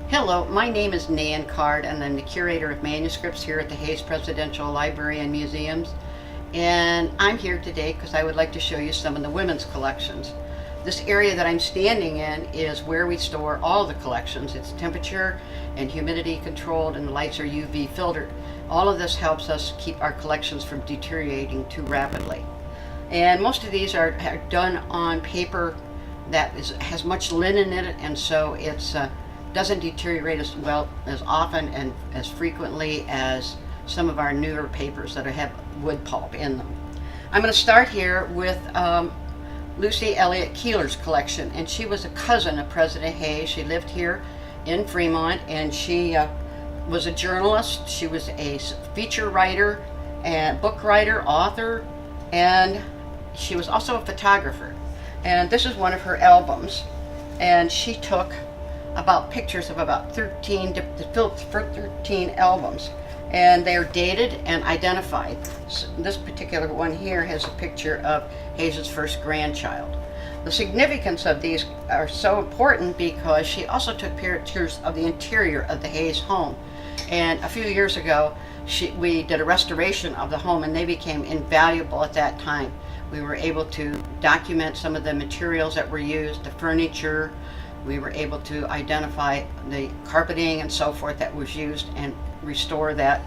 Hello, my name is Nan Card, and I'm the curator of manuscripts here at the Hayes Presidential Library and Museums. And I'm here today because I would like to show you some of the women's collections. This area that I'm standing in is where we store all the collections. It's temperature and humidity controlled, and the lights are UV filtered. All of this helps us keep our collections from deteriorating too rapidly. And most of these are done on paper that has much linen in it, and so it's doesn't deteriorate as well as often and as frequently as some of our newer papers that have wood pulp in them. I'm going to start here with Lucy Elliott Keeler's collection, and she was a cousin of President Hayes. She lived here in Fremont, and she was a journalist. She was a feature writer and book writer, author, and she was also a photographer. And this is one of her albums, and she took about pictures of about 13 albums, and they're dated and identified. So this particular one here has a picture of Hayes' first grandchild. The significance of these are so important because she also took pictures of the interior of the Hayes home, and a few years ago we did a restoration of the home, and they became invaluable at that time. We were able to document some of the materials that were used, the furniture. We were able to identify the carpeting and so forth that was used and restore that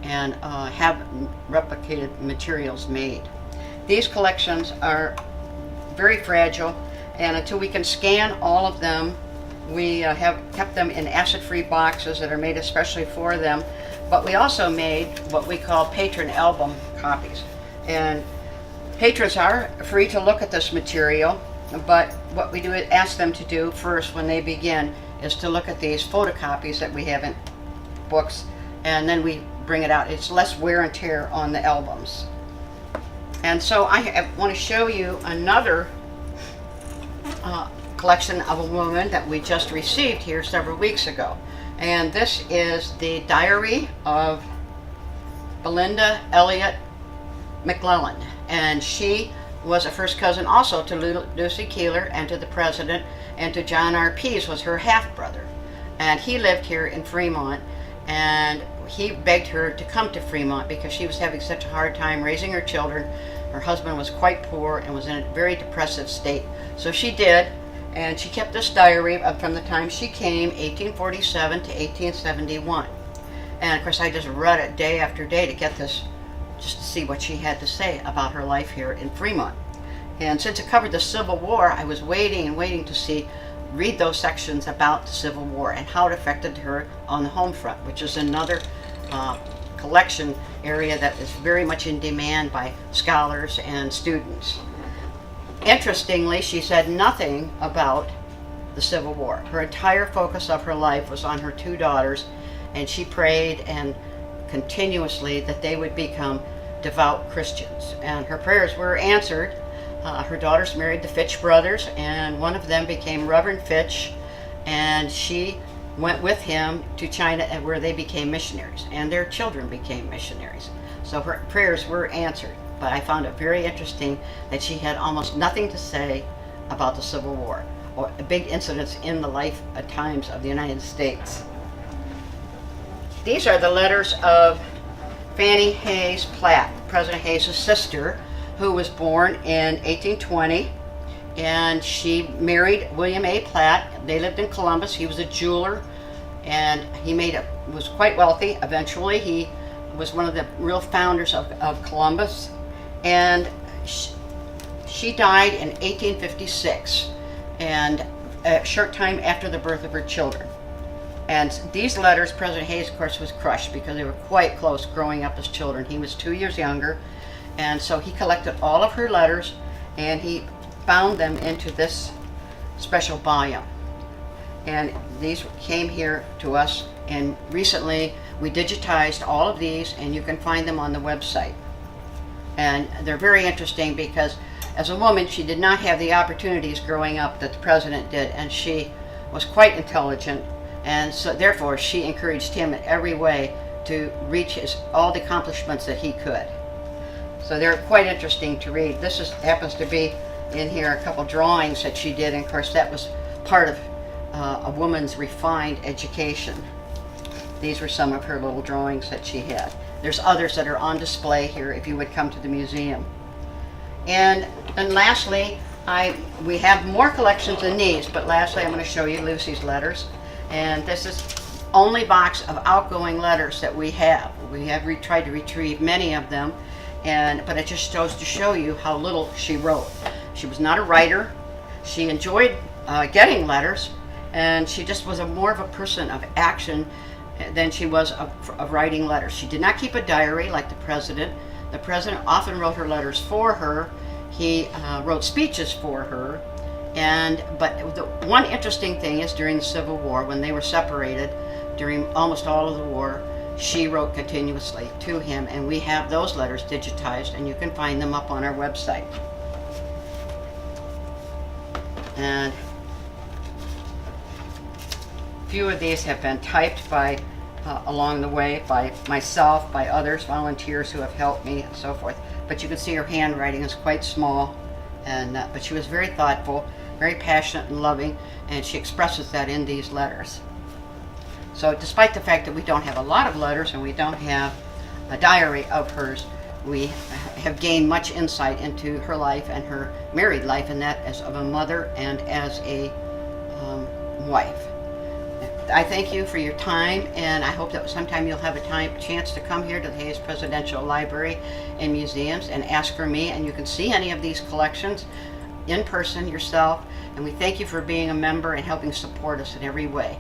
and have replicated materials made. These collections are very fragile, and until we can scan all of them, we have kept them in acid-free boxes that are made especially for them. But we also made what we call patron album copies. And patrons are free to look at this material, but what we do is ask them to do first when they begin is to look at these photocopies that we have in books, and then we bring it out. It's less wear and tear on the albums. And so I want to show you another collection of a woman that we just received here several weeks ago. And this is the diary of Belinda Elliott McClellan, and she was a first cousin also to Lucy Keeler and to the president, and to John R. Pease was her half-brother. And he lived here in Fremont, and he begged her to come to Fremont because she was having such a hard time raising her children. Her husband was quite poor and was in a very depressive state. So she did, and she kept this diary from the time she came, 1847 to 1871. And of course I just read it day after day to get this, just to see what she had to say about her life here in Fremont. And since it covered the Civil War, I was waiting and waiting to read those sections about the Civil War and how it affected her on the home front, which is another collection area that is very much in demand by scholars and students. Interestingly, she said nothing about the Civil War. Her entire focus of her life was on her two daughters, and she prayed and continuously that they would become devout Christians, and her prayers were answered. Her daughters married the Fitch brothers, and one of them became Reverend Fitch, and she went with him to China, where they became missionaries, and their children became missionaries. So her prayers were answered. But I found it very interesting that she had almost nothing to say about the Civil War or big incidents in the life at times of the United States. These are the letters of Fannie Hayes Platt, President Hayes' sister, who was born in 1820, and she married William A. Platt. They lived in Columbus. He was a jeweler, and he was quite wealthy. Eventually, he was one of the real founders of Columbus, and she died in 1856, and a short time after the birth of her children. And these letters, President Hayes, of course, was crushed because they were quite close growing up as children. He was 2 years younger, and so he collected all of her letters, and he bound them into this special volume. And these came here to us, and recently we digitized all of these, and you can find them on the website. And they're very interesting because as a woman, she did not have the opportunities growing up that the president did, and she was quite intelligent. And so therefore she encouraged him in every way to reach all the accomplishments that he could. So they're quite interesting to read. This happens to be in here a couple drawings that she did, and of course that was part of a woman's refined education. These were some of her little drawings that she had. There's others that are on display here if you would come to the museum. And lastly, we have more collections than these, but lastly I'm going to show you Lucy's letters. And this is only box of outgoing letters that we have. We have tried to retrieve many of them, but it just goes to show you how little she wrote. She was not a writer. She enjoyed getting letters, and she just was more of a person of action than she was of writing letters. She did not keep a diary like the president. The president often wrote her letters for her. He wrote speeches for her. But the one interesting thing is during the Civil War, when they were separated, during almost all of the war, she wrote continuously to him, and we have those letters digitized, and you can find them up on our website. And a few of these have been typed by along the way by myself, by others, volunteers who have helped me, and so forth. But you can see her handwriting is quite small, but she was very thoughtful, very passionate and loving, and she expresses that in these letters. So despite the fact that we don't have a lot of letters and we don't have a diary of hers, we have gained much insight into her life and her married life, and that as of a mother and as a wife. I thank you for your time, and I hope that sometime you'll have a chance to come here to the Hayes Presidential Library and Museums and ask for me, and you can see any of these collections in person yourself. And we thank you for being a member and helping support us in every way.